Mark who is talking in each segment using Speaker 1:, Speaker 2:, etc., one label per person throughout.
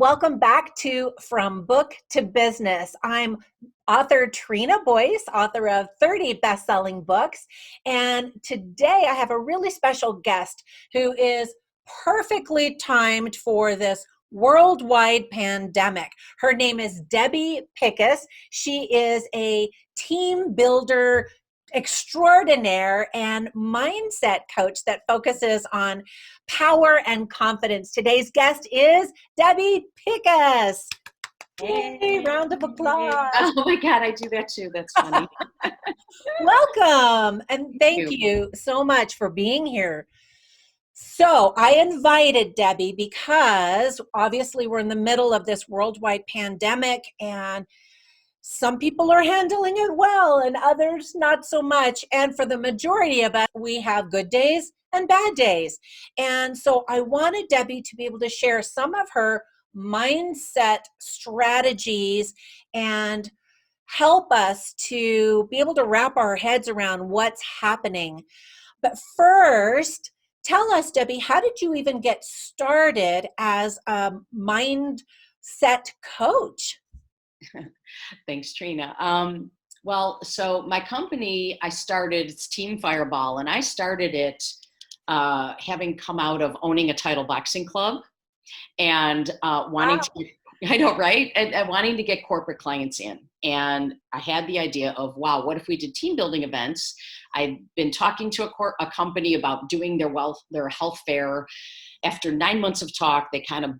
Speaker 1: welcome back to From Book to Business. I'm author Trina Boice, author of 30 best-selling books. And today I have a really special guest who is perfectly timed for this worldwide pandemic. Her name is Debbie Pickus. She is a team builder extraordinaire and mindset coach that focuses on power and confidence. Today's guest is Debbie Pickus. Yay, round of applause.
Speaker 2: Oh my God, I do that too. That's funny.
Speaker 1: Welcome, and thank you so much for being here. So I invited Debbie because obviously we're in the middle of this worldwide pandemic, and some people are handling it well and others not so much. And for the majority of us, we have good days and bad days. And so I wanted Debbie to be able to share some of her mindset strategies and help us to be able to wrap our heads around what's happening. But first, tell us, Debbie, how did you even get started as a mindset coach?
Speaker 2: Thanks, Trina. So my company, I started, it's Team Fireball, and I started it having come out of owning a title boxing club and wanting to, I know, right? And wanting to get corporate clients in. And I had the idea of, wow, what if we did team building events? I'd been talking to a company about doing their health fair. After 9 months of talk, they kind of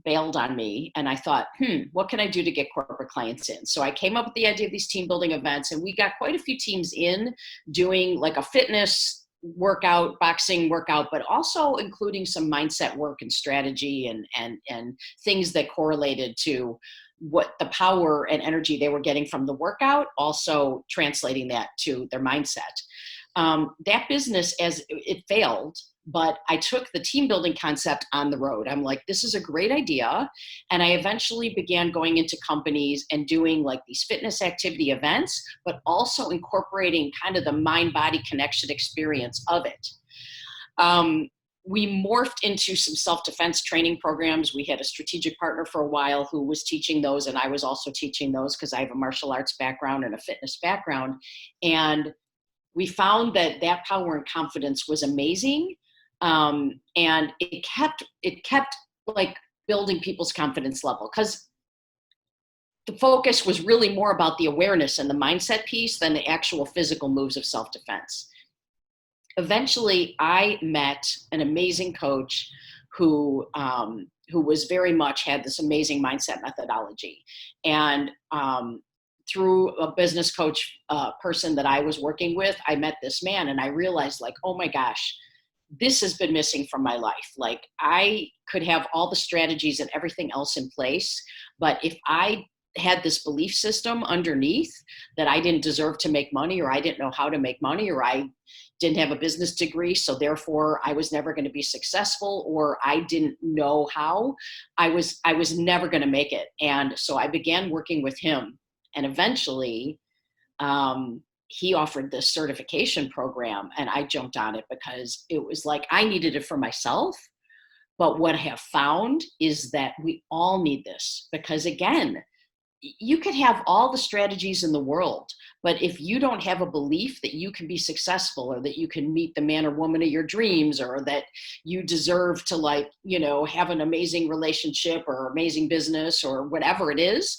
Speaker 2: bailed on me, and I thought, what can I do to get corporate clients in? So I came up with the idea of these team building events, and we got quite a few teams in doing like a fitness workout, boxing workout, but also including some mindset work and strategy and things that correlated to what the power and energy they were getting from the workout, also translating that to their mindset. That business, as it failed, but I took the team building concept on the road. I'm like, this is a great idea. And I eventually began going into companies and doing like these fitness activity events, but also incorporating kind of the mind-body connection experience of it. We morphed into some self-defense training programs. We had a strategic partner for a while who was teaching those, and I was also teaching those because I have a martial arts background and a fitness background. And we found that power and confidence was amazing. And it kept like building people's confidence level, because the focus was really more about the awareness and the mindset piece than the actual physical moves of self-defense. Eventually, I met an amazing coach who was very much had this amazing mindset methodology. And through a business coach person that I was working with, I met this man, and I realized, like, oh my gosh, this has been missing from my life. Like, I could have all the strategies and everything else in place, but if I had this belief system underneath that I didn't deserve to make money, or I didn't know how to make money, or I didn't have a business degree, so therefore I was never going to be successful, or I didn't know how, I was never going to make it. And so I began working with him, and eventually he offered this certification program, and I jumped on it because it was like I needed it for myself. But what I have found is that we all need this, because again, you could have all the strategies in the world, but if you don't have a belief that you can be successful, or that you can meet the man or woman of your dreams, or that you deserve to, like, have an amazing relationship or amazing business or whatever it is,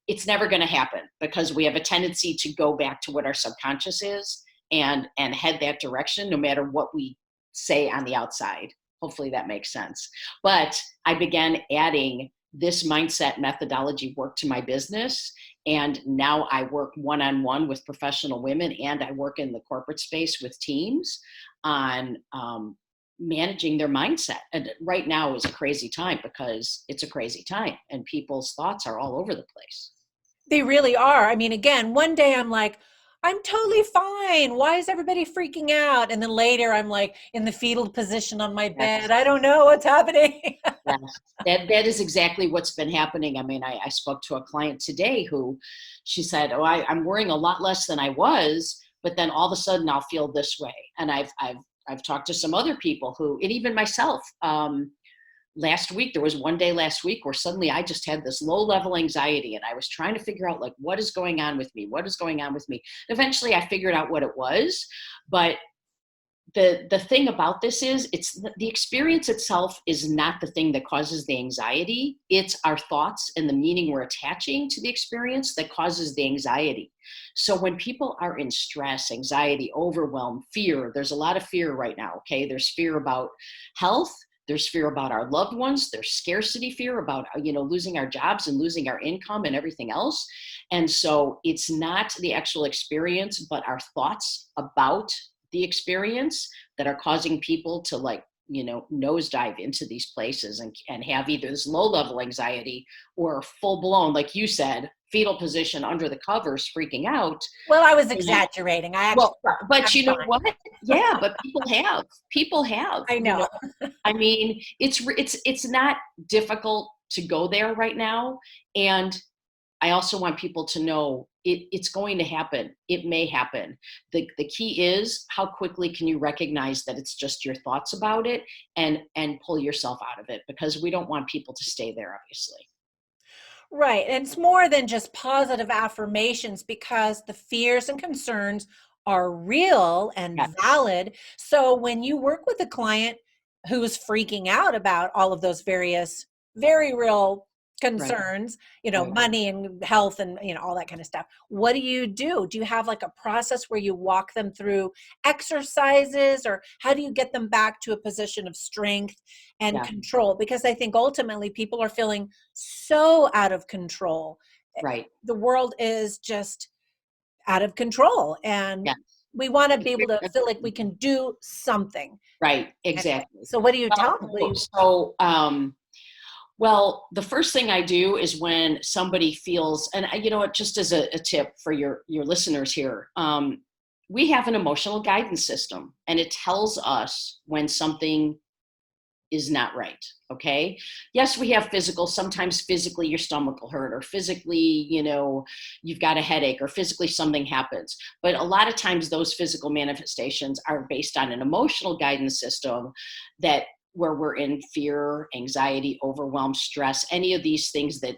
Speaker 2: it's never going to happen, because we have a tendency to go back to what our subconscious is and head that direction, no matter what we say on the outside. Hopefully that makes sense. But I began adding this mindset methodology work to my business. And now I work one-on-one with professional women, and I work in the corporate space with teams on managing their mindset. And right now is a crazy time, because it's a crazy time and people's thoughts are all over the place.
Speaker 1: They really are. I mean, again, one day I'm like, I'm totally fine. Why is everybody freaking out? And then later I'm like in the fetal position on my bed.
Speaker 2: Yes.
Speaker 1: I don't know what's happening.
Speaker 2: Yes. That is exactly what's been happening. I mean, I spoke to a client today who, she said, oh, I'm worrying a lot less than I was, but then all of a sudden I'll feel this way. And I've talked to some other people who, and even myself, last week, there was one day last week where suddenly I just had this low level anxiety, and I was trying to figure out, like, what is going on with me? What is going on with me? Eventually I figured out what it was. But the thing about this is, it's the experience itself is not the thing that causes the anxiety. It's our thoughts and the meaning we're attaching to the experience that causes the anxiety. So when people are in stress, anxiety, overwhelm, fear, there's a lot of fear right now. Okay, there's fear about health, there's fear about our loved ones, there's scarcity fear about, losing our jobs and losing our income and everything else. And so it's not the actual experience, but our thoughts about the experience that are causing people to, like, nosedive into these places and have either this low level anxiety or full blown, like you said, fetal position under the covers, freaking out.
Speaker 1: Well, I was exaggerating. I actually,
Speaker 2: Well, but
Speaker 1: I'm
Speaker 2: you know
Speaker 1: fine.
Speaker 2: what? Yeah, but people have,
Speaker 1: I know.
Speaker 2: I mean, it's not difficult to go there right now. And I also want people to know it's going to happen. It may happen. The key is, how quickly can you recognize that it's just your thoughts about it, and pull yourself out of it, because we don't want people to stay there, obviously.
Speaker 1: Right. And it's more than just positive affirmations, because the fears and concerns are real and
Speaker 2: Yes.
Speaker 1: valid. So when you work with a client who's freaking out about all of those various, very real
Speaker 2: Right.
Speaker 1: concerns,
Speaker 2: Right.
Speaker 1: money and health and, all that kind of stuff, what do you do? Do you have like a process where you walk them through exercises, or how do you get them back to a position of strength and
Speaker 2: Yeah.
Speaker 1: control? Because I think ultimately people are feeling so out of control.
Speaker 2: Right.
Speaker 1: The world is just out of control, and
Speaker 2: Yeah.
Speaker 1: we want to be able to feel like we can do something.
Speaker 2: Right.
Speaker 1: Anyway,
Speaker 2: Exactly.
Speaker 1: so what do you tell them?
Speaker 2: Well, well, the first thing I do is, when somebody feels, and what, just as a tip for your listeners here, we have an emotional guidance system, and it tells us when something is not right. Okay. Yes, we have physical. Sometimes physically your stomach will hurt, or physically, you've got a headache, or physically something happens. But a lot of times those physical manifestations are based on an emotional guidance system, that where we're in fear, anxiety, overwhelm, stress, any of these things that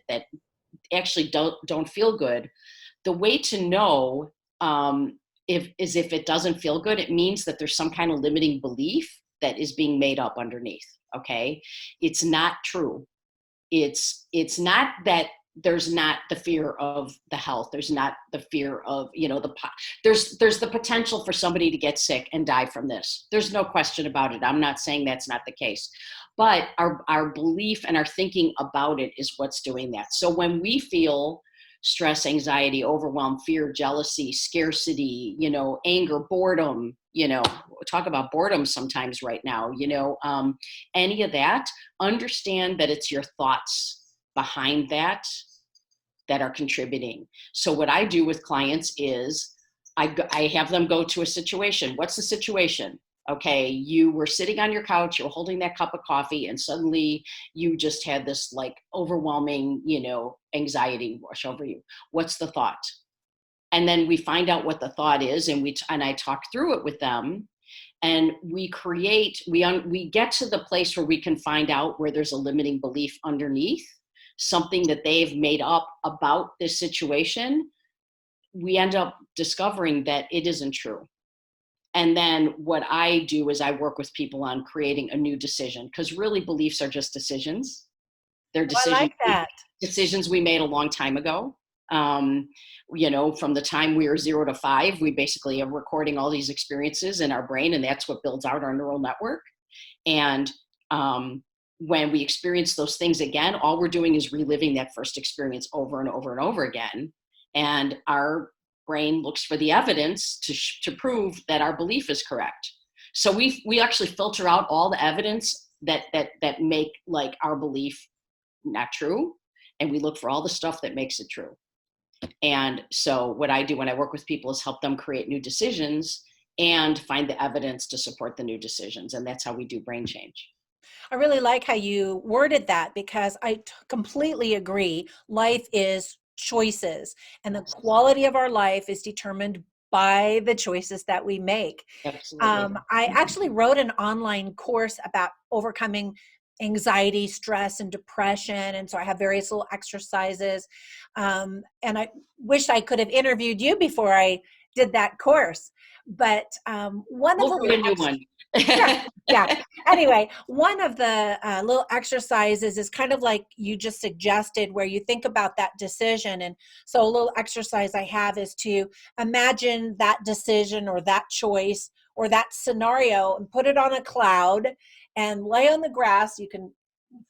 Speaker 2: actually don't feel good. The way to know, if it doesn't feel good, it means that there's some kind of limiting belief that is being made up underneath. Okay, it's not true. It's not that there's not the fear of the health. There's not the fear of, there's the potential for somebody to get sick and die from this. There's no question about it. I'm not saying that's not the case, but our belief and our thinking about it is what's doing that. So when we feel stress, anxiety, overwhelm, fear, jealousy, scarcity, anger, boredom, talk about boredom sometimes right now, any of that, understand that it's your thoughts behind that are contributing. So what I do with clients is, I have them go to a situation. What's the situation? Okay, you were sitting on your couch, you're holding that cup of coffee, and suddenly you just had this, like, overwhelming, anxiety wash over you. What's the thought? And then we find out what the thought is, and I talk through it with them, and we get to the place where we can find out where there's a limiting belief underneath, something that they've made up about this situation. We end up discovering that it isn't true. And then what I do is I work with people on creating a new decision, because really beliefs are just decisions. They're
Speaker 1: Oh, I like that.
Speaker 2: decisions we made a long time ago. From the time we were 0 to 5, we basically are recording all these experiences in our brain, and that's what builds out our neural network. And when we experience those things again, all we're doing is reliving that first experience over and over and over again. And our brain looks for the evidence to prove that our belief is correct. So we actually filter out all the evidence that make, like, our belief not true, and we look for all the stuff that makes it true. And so what I do when I work with people is help them create new decisions and find the evidence to support the new decisions. And that's how we do brain change.
Speaker 1: I really like how you worded that, because I completely agree. Life is choices, and the
Speaker 2: Yes,
Speaker 1: quality of our life is determined by the choices that we make.
Speaker 2: absolutely.
Speaker 1: I actually wrote an online course about overcoming anxiety, stress, and depression. And so I have various little exercises. And I wish I could have interviewed you before I did that course. But one of
Speaker 2: We'll
Speaker 1: the
Speaker 2: write
Speaker 1: little
Speaker 2: a new one.
Speaker 1: yeah, yeah. Anyway, one of the little exercises is kind of like you just suggested, where you think about that decision. And so, a little exercise I have is to imagine that decision or that choice or that scenario and put it on a cloud and lay on the grass. You can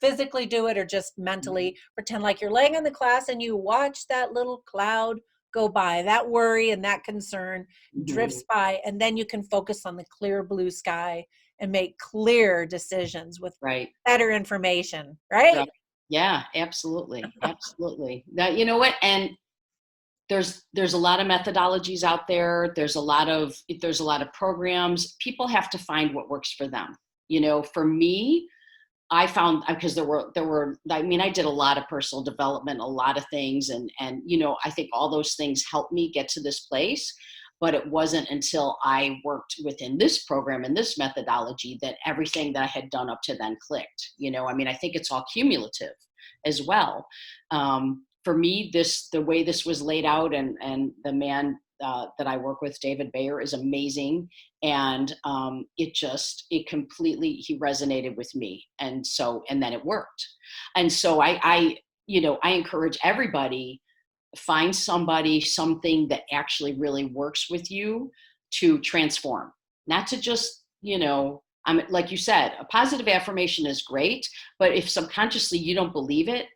Speaker 1: physically do it or just mentally pretend like you're laying on the grass and you watch that little cloud go by. That worry and that concern
Speaker 2: Mhm.
Speaker 1: drifts by, and then you can focus on the clear blue sky and make clear decisions with
Speaker 2: Right.
Speaker 1: better information, right?
Speaker 2: Right. Yeah, absolutely. Absolutely. Now, you know what? And there's a lot of methodologies out there. There's a lot of programs. People have to find what works for them. For me, I found, because there were I mean, I did a lot of personal development, a lot of things, and I think all those things helped me get to this place. But it wasn't until I worked within this program and this methodology that everything that I had done up to then clicked. I mean, I think it's all cumulative as well. For me, the way this was laid out, and the man that I work with, David Bayer, is amazing. And it completely, he resonated with me. And then it worked. And so I encourage everybody, find something that actually really works with you to transform, not to just, like you said, a positive affirmation is great, but if subconsciously you don't believe it,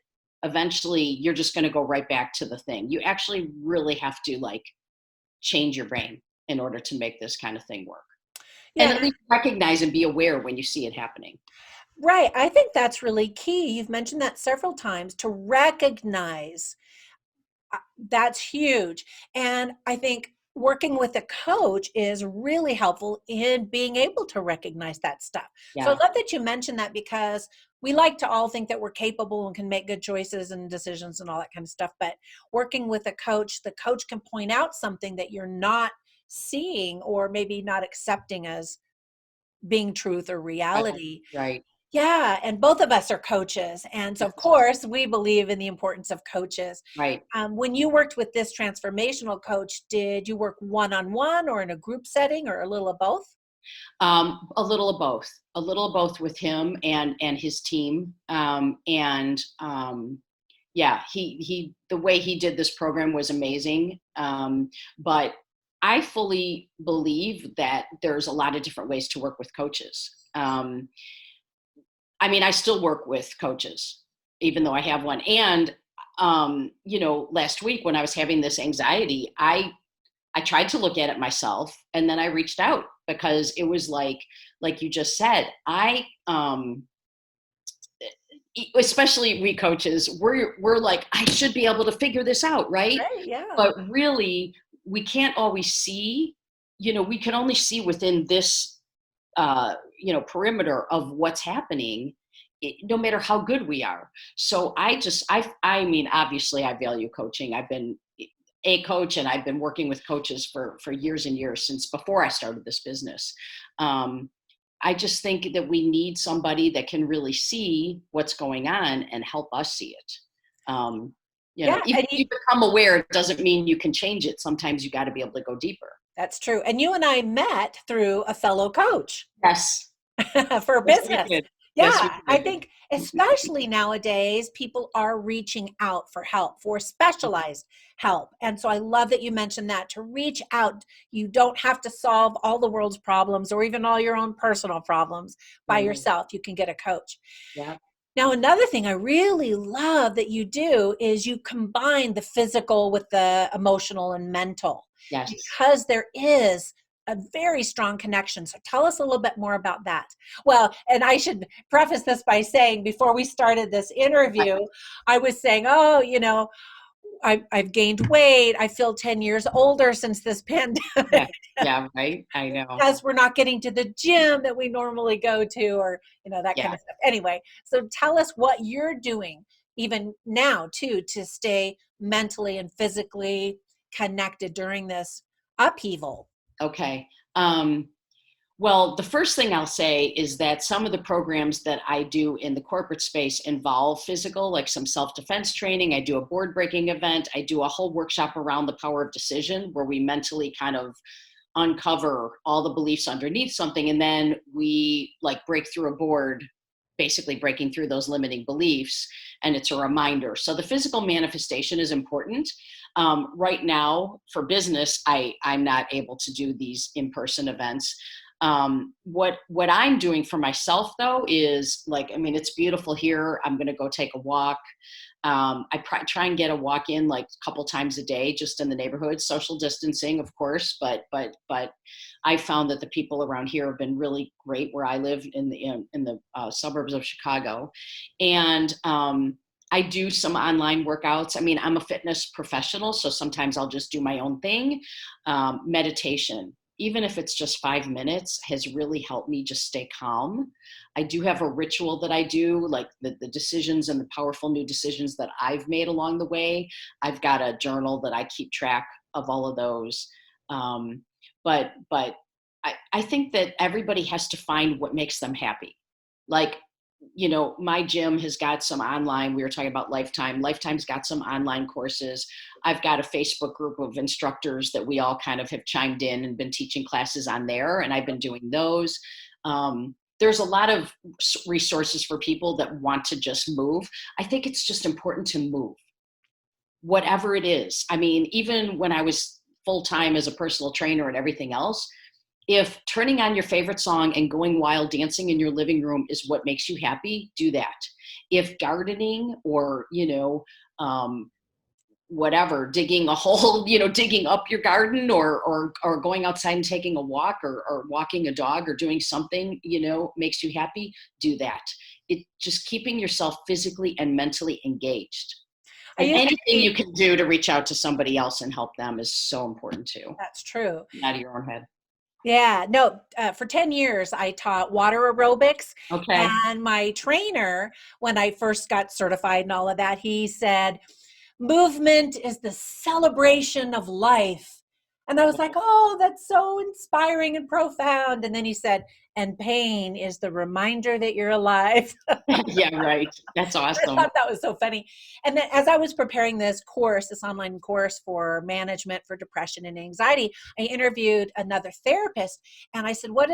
Speaker 2: eventually you're just going to go right back to the thing. You actually really have to change your brain in order to make this kind of thing work. And
Speaker 1: Yeah,
Speaker 2: at least recognize and be aware when you see it happening.
Speaker 1: right. I think that's really key. You've mentioned that several times, to recognize. That's huge. And I think working with a coach is really helpful in being able to recognize that stuff. So I
Speaker 2: Yeah.
Speaker 1: love that you mentioned that, because we like to all think that we're capable and can make good choices and decisions and all that kind of stuff. But working with a coach, the coach can point out something that you're not seeing or maybe not accepting as being truth or
Speaker 2: Right.
Speaker 1: reality.
Speaker 2: Right.
Speaker 1: Yeah, and both of us are coaches. And so, of course, we believe in the importance of coaches.
Speaker 2: Right.
Speaker 1: When you worked with this transformational coach, did you work one on one or in a group setting or a little of both?
Speaker 2: A little of both. A little of both with him and his team. And yeah, he the way he did this program was amazing. But I fully believe that there's a lot of different ways to work with coaches. I mean, I still work with coaches, even though I have one. And last week when I was having this anxiety, I tried to look at it myself, and then I reached out, because it was like you just said, especially we coaches, we're like, I should be able to figure this out, right?
Speaker 1: Right, yeah.
Speaker 2: But really, we can't always see. We can only see within this perimeter of what's happening, no matter how good we are. So I mean, obviously I value coaching. I've been a coach, and I've been working with coaches for years and years, since before I started this business. I just think that we need somebody that can really see what's going on and help us see it.
Speaker 1: Yeah,
Speaker 2: Even if you become aware, it doesn't mean you can change it. Sometimes you got to be able to go deeper.
Speaker 1: that's true. And you and I met through a fellow coach
Speaker 2: Yes.
Speaker 1: for
Speaker 2: Yes, we
Speaker 1: business.
Speaker 2: did. Yes, we
Speaker 1: Yeah, I
Speaker 2: did.
Speaker 1: think especially nowadays, people are reaching out for help, for specialized help. And so I love that you mentioned that, to reach out. You don't have to solve all the world's problems or even all your own personal problems by
Speaker 2: Mm,
Speaker 1: yourself. You can get a coach.
Speaker 2: yeah.
Speaker 1: Now, another thing I really love that you do is you combine the physical with the emotional and mental,
Speaker 2: Yes.
Speaker 1: because there is a very strong connection. So tell us a little bit more about that. Well, and I should preface this by saying, before we started this
Speaker 2: Right.
Speaker 1: interview, I was saying, oh, I've gained weight. I feel 10 years older since this
Speaker 2: Yeah.
Speaker 1: pandemic.
Speaker 2: Yeah. Right. I know.
Speaker 1: Because we're not getting to the gym that we normally go to, or that kind
Speaker 2: Yeah.
Speaker 1: of stuff. Anyway, so tell us what you're doing even now too, to stay mentally and physically connected during this upheaval.
Speaker 2: Okay. Um, Well, the first thing I'll say is that some of the programs that I do in the corporate space involve physical, like some self-defense training. I do a board breaking event. I do a whole workshop around the power of decision where we mentally kind of uncover all the beliefs underneath something. And then we like break through a board, basically breaking through those limiting beliefs. And it's a reminder. So the physical manifestation is important. Right now for business, I'm not able to do these in-person events. What I'm doing for myself though is like, I mean, it's beautiful here. I'm going to go take a walk. I try and get a walk in like a couple times a day, just in the neighborhood, social distancing, of course. But I found that the people around here have been really great where I live in the suburbs of Chicago. And, I do some online workouts. I mean, I'm a fitness professional, so sometimes I'll just do my own thing. Meditation, even if it's just 5 minutes, has really helped me just stay calm. I do have a ritual that I do, like the decisions and the powerful new decisions that I've made along the way. I've got a journal that I keep track of all of those. But I think that everybody has to find what makes them happy. Like, you know, my gym has got some online, we were talking about Lifetime's got some online courses. I've got a Facebook group of instructors that we all kind of have chimed in and been teaching classes on there, and I've been doing those. There's a lot of resources for people that want to just move. I think it's just important to move, whatever it is. I mean, even when I was full-time as a personal trainer and everything else, if turning on your favorite song and going wild dancing in your living room is what makes you happy, do that. If gardening or, whatever, digging a hole, digging up your garden or going outside and taking a walk or walking a dog or doing something, makes you happy, do that. It just keeping yourself physically and mentally engaged. And anything you can do to reach out to somebody else and help them is so important too.
Speaker 1: That's true.
Speaker 2: Out of your own head.
Speaker 1: Yeah, no, for 10 years, I taught water aerobics.
Speaker 2: Okay.
Speaker 1: And my trainer, when I first got certified and all of that, he said, movement is the celebration of life. And I was like, oh, that's so inspiring and profound. And then he said, and pain is the reminder that you're alive.
Speaker 2: Yeah, right. That's awesome.
Speaker 1: I thought that was so funny. And then as I was preparing this online course for management for depression and anxiety, I interviewed another therapist and I said, what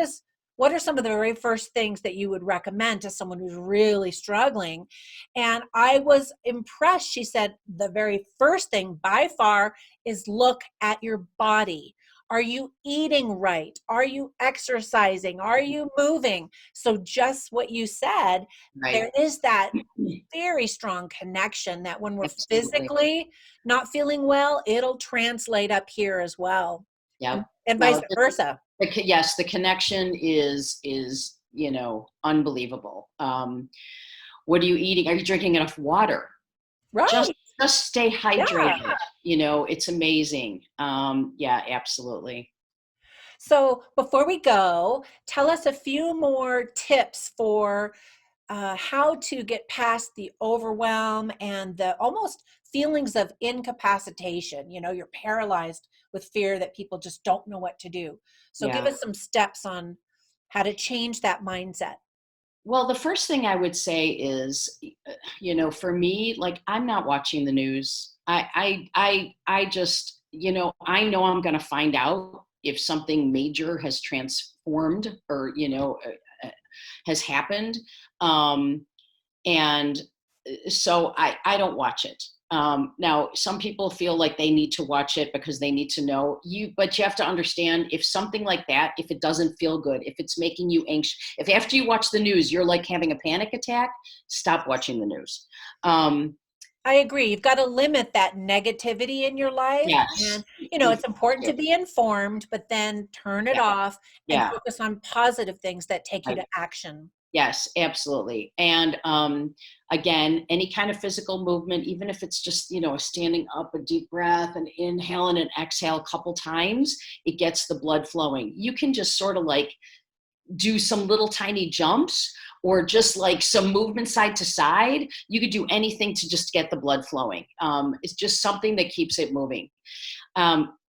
Speaker 1: are some of the very first things that you would recommend to someone who's really struggling? And I was impressed. She said, the very first thing by far is look at your body. Are you eating right? Are you exercising? Are you moving? So just what you said,
Speaker 2: right.
Speaker 1: There is that very strong connection that when we're physically not feeling well, it'll translate up here as well.
Speaker 2: Yeah.
Speaker 1: And vice versa.
Speaker 2: Yes, the connection is unbelievable. What are you eating? Are you drinking enough water?
Speaker 1: Right.
Speaker 2: Just stay hydrated.
Speaker 1: Yeah.
Speaker 2: It's amazing. Yeah, absolutely.
Speaker 1: So before we go, tell us a few more tips for how to get past the overwhelm and the almost feelings of incapacitation. You're paralyzed with fear that people just don't know what to do. So give us some steps on how to change that mindset.
Speaker 2: Well, the first thing I would say is, for me, like, I'm not watching the news. I just, I know I'm going to find out if something major has transformed or, has happened. And so I don't watch it. Now, some people feel like they need to watch it because they need to know but you have to understand if something like that, if it doesn't feel good, if it's making you anxious, if after you watch the news, you're like having a panic attack, stop watching the news.
Speaker 1: I agree. You've got to limit that negativity in your life.
Speaker 2: Yes.
Speaker 1: And, it's important to be informed, but then turn it off and focus on positive things that take you to action.
Speaker 2: Yes, absolutely. And again, any kind of physical movement, even if it's just, standing up, a deep breath and inhale and an exhale a couple times, it gets the blood flowing. You can just sort of like do some little tiny jumps or just like some movement side to side. You could do anything to just get the blood flowing. It's just something that keeps it moving.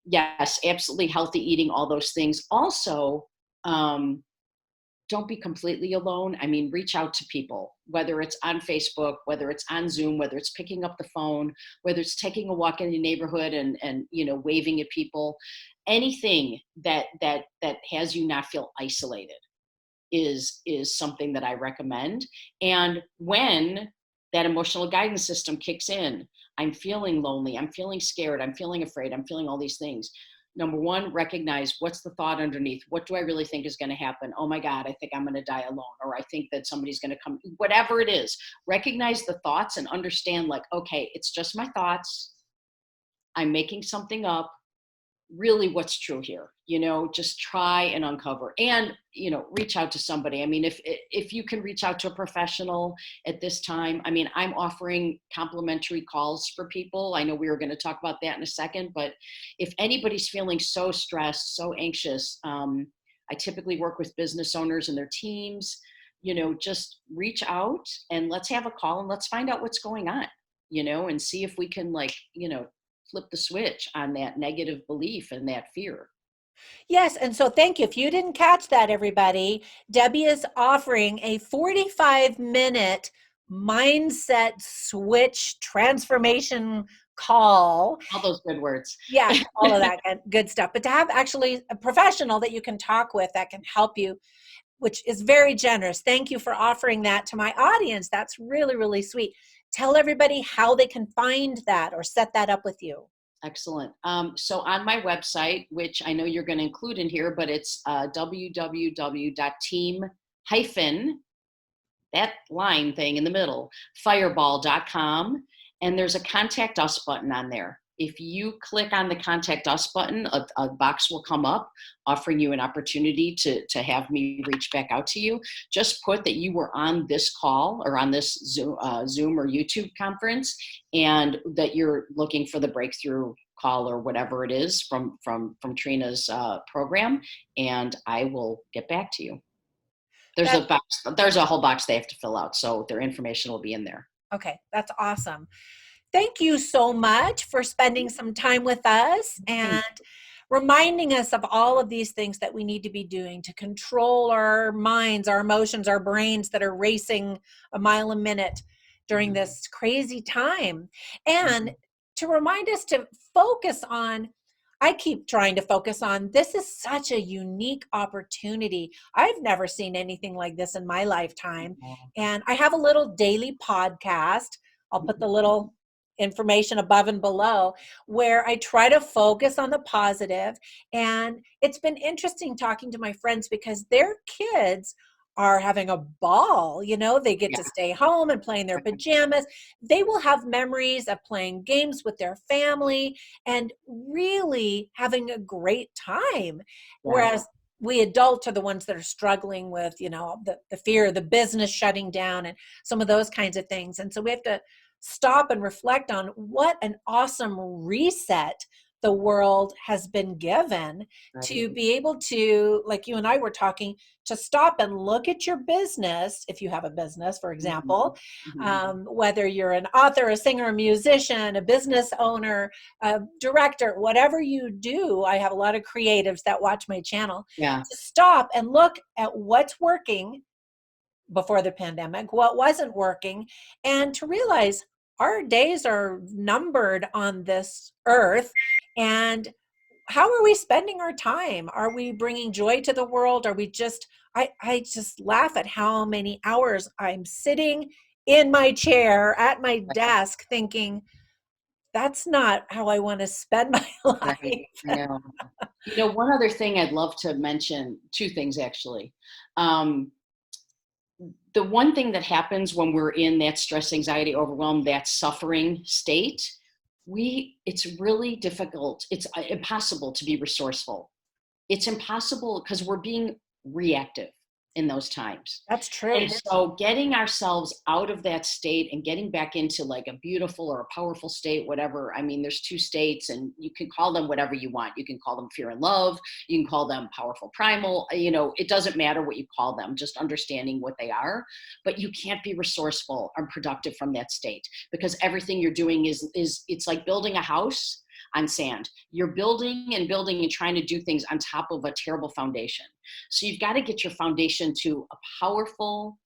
Speaker 2: Yes, absolutely healthy eating, all those things. Also, don't be completely alone. I mean, reach out to people, whether it's on Facebook, whether it's on Zoom, whether it's picking up the phone, whether it's taking a walk in the neighborhood and waving at people. Anything that has you not feel isolated is something that I recommend. And when that emotional guidance system kicks in, I'm feeling lonely, I'm feeling scared, I'm feeling afraid, I'm feeling all these things. Number one, recognize what's the thought underneath. What do I really think is going to happen? Oh my God, I think I'm going to die alone. Or I think that somebody's going to come, whatever it is. Recognize the thoughts and understand, like, okay, it's just my thoughts. I'm making something up. Really, what's true here? Just try and uncover, and reach out to somebody. I mean, if you can reach out to a professional at this time. I mean, I'm offering complimentary calls for people. I know we were going to talk about that in a second, but if anybody's feeling so stressed, so anxious, I typically work with business owners and their teams. Just reach out and let's have a call and let's find out what's going on. And see if we can, like, flip the switch on that negative belief and that fear.
Speaker 1: Yes, and so thank you. If you didn't catch that, everybody, Debbie is offering a 45-minute mindset switch transformation call.
Speaker 2: All those good words.
Speaker 1: Yeah, all of that good stuff. But to have actually a professional that you can talk with that can help you, which is very generous. Thank you for offering that to my audience. That's really, really sweet. Tell everybody how they can find that or set that up with you.
Speaker 2: Excellent. So on my website, which I know you're going to include in here, but it's www.team- that line thing in the middle, fireball.com. And there's a contact us button on there. If you click on the contact us button, a box will come up offering you an opportunity to have me reach back out to you. Just put that you were on this call or on this Zoom or YouTube conference, and that you're looking for the breakthrough call or whatever it is from Trina's program, and I will get back to you. There's a box. There's a whole box they have to fill out, so their information will be in there.
Speaker 1: Okay, that's awesome. Thank you so much for spending some time with us and reminding us of all of these things that we need to be doing to control our minds, our emotions, our brains that are racing a mile a minute during this crazy time. And to remind us to focus on, I keep trying to focus on, this is such a unique opportunity. I've never seen anything like this in my lifetime. And I have a little daily podcast. I'll put the little information above and below where I try to focus on the positive. And it's been interesting talking to my friends because their kids are having a ball. They get to stay home and play in their pajamas. They will have memories of playing games with their family and really having a great time. Whereas we adults are the ones that are struggling with, the fear of the business shutting down and some of those kinds of things. And so we have to stop and reflect on what an awesome reset the world has been given to be able to, like you and I were talking, to stop and look at your business, if you have a business, for example, whether you're an author, a singer, a musician, a business owner, a director, whatever you do. I have a lot of creatives that watch my channel. To stop and look at what's working before the pandemic, what wasn't working, and to realize our days are numbered on this earth. And how are we spending our time? Are we bringing joy to the world? Are we just, I just laugh at how many hours I'm sitting in my chair at my desk thinking, that's not how I want to spend my life.
Speaker 2: Right. Yeah. One other thing I'd love to mention, two things actually. The one thing that happens when we're in that stress, anxiety, overwhelm, that suffering state, it's really difficult. It's impossible to be resourceful. It's impossible because we're being reactive in those times.
Speaker 1: That's true.
Speaker 2: And so getting ourselves out of that state and getting back into like a beautiful or a powerful state, whatever. I mean, there's two states and you can call them whatever you want. You can call them fear and love. You can call them powerful primal. It doesn't matter what you call them, just understanding what they are. But you can't be resourceful or productive from that state because everything you're doing is it's like building a house on sand. You're building and building and trying to do things on top of a terrible foundation. So you've got to get your foundation to a powerful,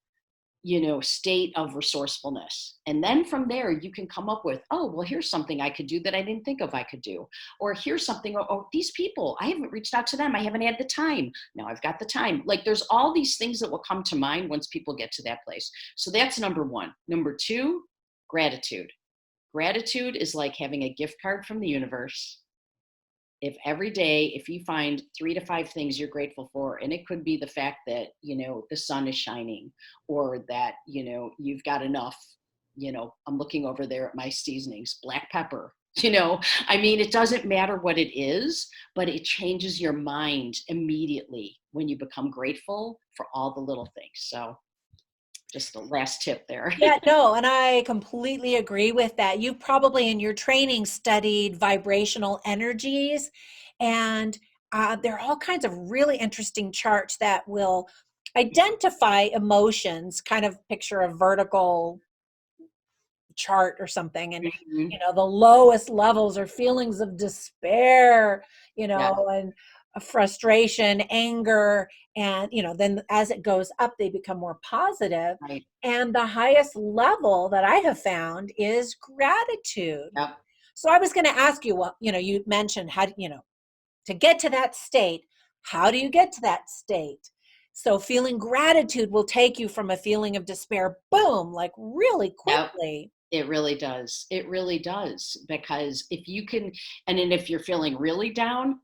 Speaker 2: state of resourcefulness. And then from there, you can come up with, oh, well, here's something I could do that I didn't think of I could do. Or here's something, oh, these people, I haven't reached out to them. I haven't had the time. Now I've got the time. Like there's all these things that will come to mind once people get to that place. So that's number one. Number two, gratitude. Gratitude is like having a gift card from the universe. If every day, if you find 3 to 5 things you're grateful for, and it could be the fact that, the sun is shining, or that, you've got enough, I'm looking over there at my seasonings, black pepper, it doesn't matter what it is, but it changes your mind immediately when you become grateful for all the little things. So just the last tip there.
Speaker 1: Yeah, no, and I completely agree with that. You probably in your training studied vibrational energies, and there are all kinds of really interesting charts that will identify emotions, kind of picture a vertical chart or something, and
Speaker 2: Mhm.
Speaker 1: the lowest levels are feelings of despair,
Speaker 2: Yeah,
Speaker 1: and frustration, anger, and then as it goes up they become more positive,
Speaker 2: right.
Speaker 1: and the highest level that I have found is gratitude.
Speaker 2: Yep.
Speaker 1: So I was going to ask you, well, you mentioned how to get to that state. How do you get to that state? So feeling gratitude will take you from a feeling of despair, boom, like really
Speaker 2: Yep.
Speaker 1: quickly.
Speaker 2: It really does. It really does. Because if you can, and then if you're feeling really down,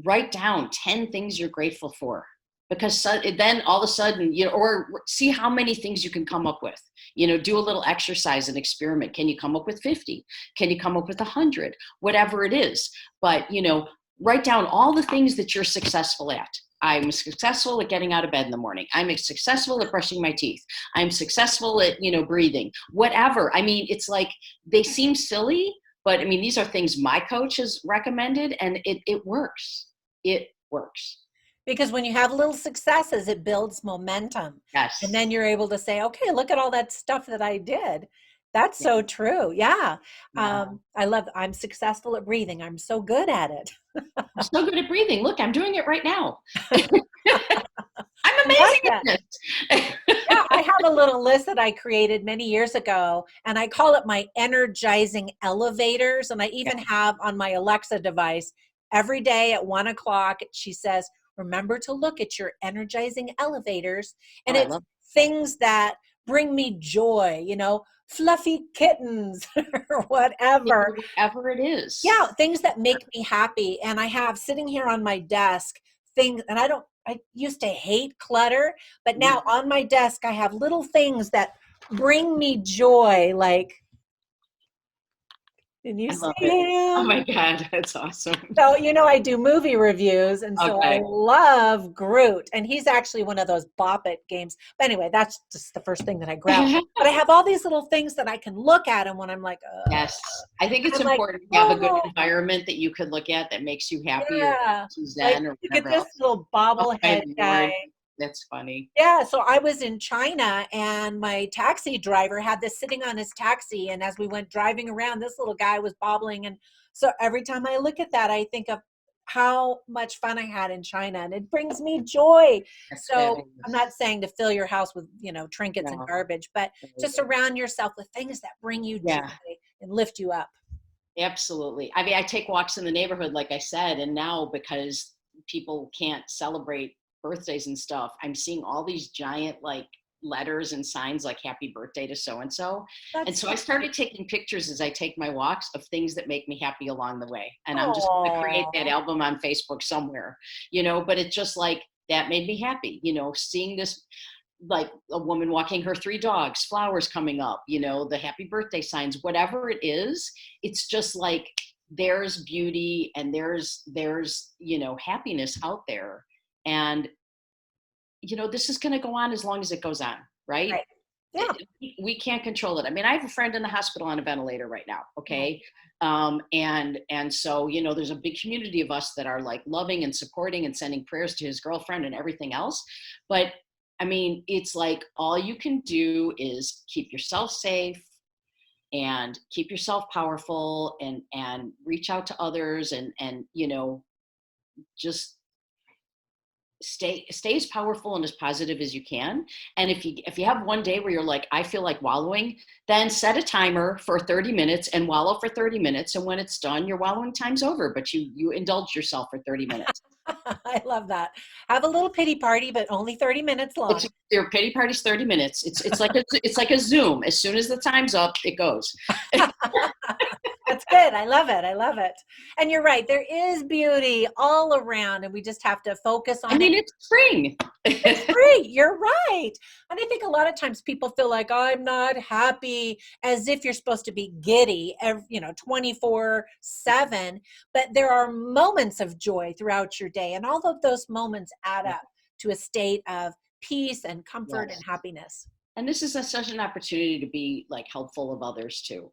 Speaker 2: write down 10 things you're grateful for. Because then all of a sudden, or see how many things you can come up with. Do a little exercise and experiment. Can you come up with 50? Can you come up with 100? Whatever it is. But, write down all the things that you're successful at. I'm successful at getting out of bed in the morning. I'm successful at brushing my teeth. I'm successful at, breathing, whatever. It's like they seem silly, but these are things my coach has recommended, and it works. It works.
Speaker 1: Because when you have little successes, it builds momentum. And
Speaker 2: Yes.
Speaker 1: then you're able to say, okay, look at all that stuff that I did. That's
Speaker 2: Yeah.
Speaker 1: so true. Yeah.
Speaker 2: Yeah.
Speaker 1: I love, I'm successful at breathing. I'm so good at it.
Speaker 2: I'm so good at breathing. Look, I'm doing it right now. I'm
Speaker 1: I like
Speaker 2: amazing
Speaker 1: that.
Speaker 2: at this.
Speaker 1: Yeah, I have a little list that I created many years ago, and I call it my energizing elevators. And I
Speaker 2: Yeah.
Speaker 1: even have on my Alexa device every day at 1 o'clock, she says, remember to look at your energizing elevators.
Speaker 2: Oh,
Speaker 1: And
Speaker 2: I
Speaker 1: it's
Speaker 2: love
Speaker 1: things that bring me joy, fluffy kittens or whatever.
Speaker 2: it. Whatever it is.
Speaker 1: Yeah, things that make me happy. And I have sitting here on my desk things, and I used to hate clutter, but now
Speaker 2: Mhm.
Speaker 1: on my desk, I have little things that bring me joy. Like, can you
Speaker 2: I
Speaker 1: see
Speaker 2: love it. Oh
Speaker 1: him?
Speaker 2: my God, that's awesome.
Speaker 1: So, I do movie reviews, and so I
Speaker 2: Okay.
Speaker 1: love Groot. And he's actually one of those Bop It games. But anyway, that's just the first thing that I grabbed. But I have all these little things that I can look at, and when I'm like,
Speaker 2: Yes. I think it's
Speaker 1: I'm like,
Speaker 2: important to have a good
Speaker 1: oh,
Speaker 2: environment that you could look at that makes you happy or
Speaker 1: yeah.
Speaker 2: makes you
Speaker 1: Like,
Speaker 2: zen or
Speaker 1: look at
Speaker 2: whatever
Speaker 1: this
Speaker 2: else.
Speaker 1: little
Speaker 2: Oh
Speaker 1: bobblehead
Speaker 2: my
Speaker 1: guy.
Speaker 2: Lord. That's funny.
Speaker 1: Yeah, so I was in China and my taxi driver had this sitting on his taxi. And as we went driving around, this little guy was bobbling. And so every time I look at that, I think of how much fun I had in China, and it brings me joy.
Speaker 2: That's
Speaker 1: So I'm not
Speaker 2: fabulous.
Speaker 1: saying to fill your house with, trinkets and
Speaker 2: No.
Speaker 1: garbage, but to surround yourself with things that bring you joy
Speaker 2: Yeah,
Speaker 1: and lift you up.
Speaker 2: absolutely. I take walks in the neighborhood, like I said, and now because people can't celebrate birthdays and stuff, I'm seeing all these giant letters and signs like happy birthday to so and so. And
Speaker 1: That's
Speaker 2: so
Speaker 1: so
Speaker 2: I started taking pictures as I take my walks of things that make me happy along the way. And I'm just going to create that
Speaker 1: Oh,
Speaker 2: album on Facebook somewhere, but it's just like that made me happy, seeing this, like a woman walking her 3 dogs, flowers coming up, the happy birthday signs, whatever it is. It's just like there's beauty and there's happiness out there. And this is going to go on as long as it goes on, right?
Speaker 1: right. Yeah.
Speaker 2: We can't control it. I have a friend in the hospital on a ventilator right now.
Speaker 1: Oh,
Speaker 2: Okay. And so, there's a big community of us that are like loving and supporting and sending prayers to his girlfriend and everything else. But it's like all you can do is keep yourself safe, and keep yourself powerful, and reach out to others, and just stay as powerful and as positive as you can. And if you have one day where you're like, I feel like wallowing, then set a timer for 30 minutes and wallow for 30 minutes, and when it's done, your wallowing time's over, but you indulge yourself for 30 minutes.
Speaker 1: I love that. Have a little pity party, but only 30 minutes long.
Speaker 2: It's Your pity party's 30 minutes. It's like a Zoom. As soon as the time's up, it goes.
Speaker 1: That's good. I love it. I love it. And you're right. There is beauty all around, and we just have to focus
Speaker 2: I
Speaker 1: on it.
Speaker 2: mean, it's spring.
Speaker 1: It's free. You're right. And I think a lot of times people feel like I'm not happy, as if you're supposed to be giddy, 24/7. But there are moments of joy throughout your day. And all of those moments add up to a state of peace and comfort
Speaker 2: Yes.
Speaker 1: and happiness.
Speaker 2: And this is such an opportunity to be like helpful of others too,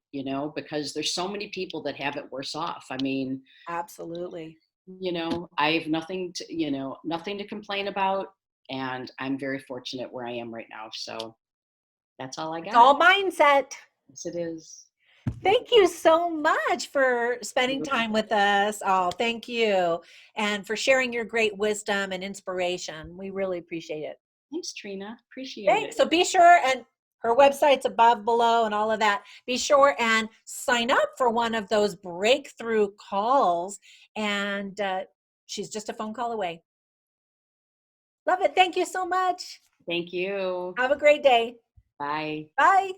Speaker 2: because there's so many people that have it worse off. I mean,
Speaker 1: Absolutely.
Speaker 2: I have nothing to complain about, and I'm very fortunate where I am right now. So that's all I
Speaker 1: It's
Speaker 2: got.
Speaker 1: all mindset.
Speaker 2: Yes, it is.
Speaker 1: Thank you so much for spending time with us. Oh, thank you. And for sharing your great wisdom and inspiration. We really appreciate it.
Speaker 2: Thanks, Trina. Appreciate
Speaker 1: Thanks.
Speaker 2: it.
Speaker 1: So be sure, and her website's above, below, and all of that. Be sure and sign up for one of those breakthrough calls. And she's just a phone call away. Love it. Thank you so much.
Speaker 2: Thank you.
Speaker 1: Have a great day.
Speaker 2: Bye.
Speaker 1: Bye.